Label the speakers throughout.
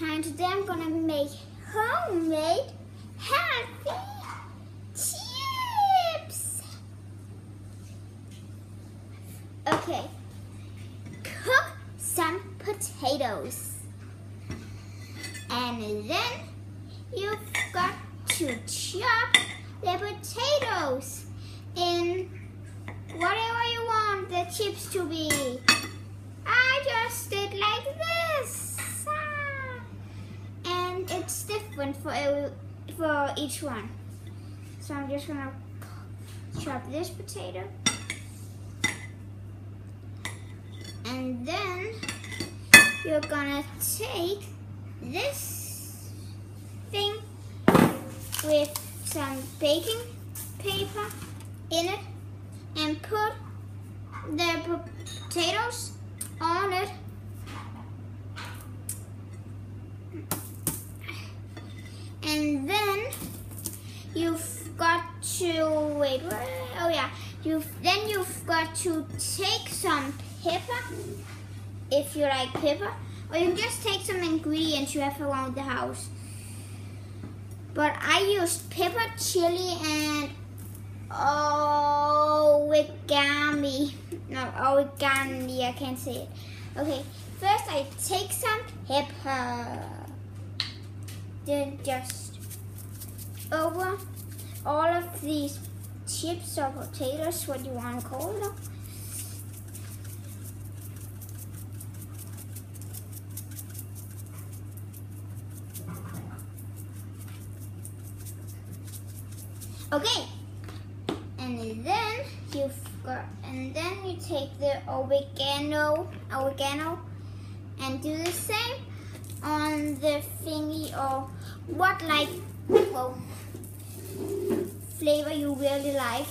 Speaker 1: And today I'm gonna make homemade healthy chips. Okay, cook some potatoes. And then you've got to chop the potatoes in whatever you want the chips to be. I just did like this. And it's different for each one. So I'm just gonna chop this potato. And then you're gonna take this thing with some baking paper in it and put the potatoes on it. And then you've got to you've got to take some pepper, if you like pepper, or you can just take some ingredients you have around the house. But I used pepper, chili, and origami. No, origami, I can't say it. Okay, first I take some pepper. Then just over all of these chips or potatoes, what you want to call them. Okay, and then you take the oregano and do the same on the thingy, or what flavor you really like.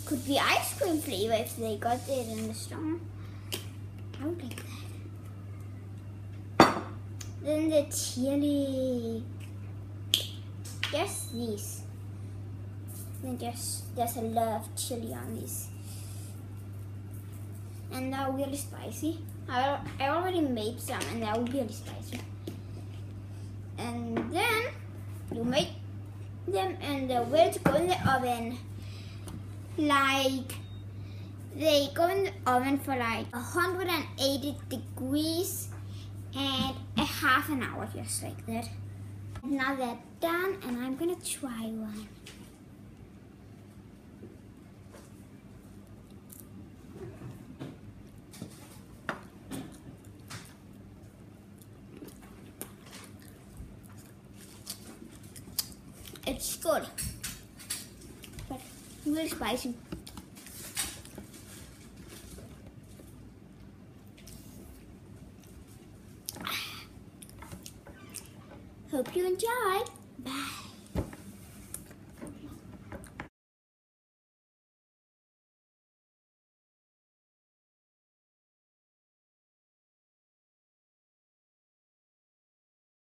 Speaker 1: Could be ice cream flavor if they got it in the store. I would like that. Then the chili. Just these. Then there's a lot of chili on these. And they're really spicy. I already made some and they're really spicy. And then you make them and they're ready to go in the oven. They go in the oven for 180 degrees and a half an hour, just like that. Now they're done and I'm gonna try one. It's good, but really spicy. Hope you enjoyed. Bye.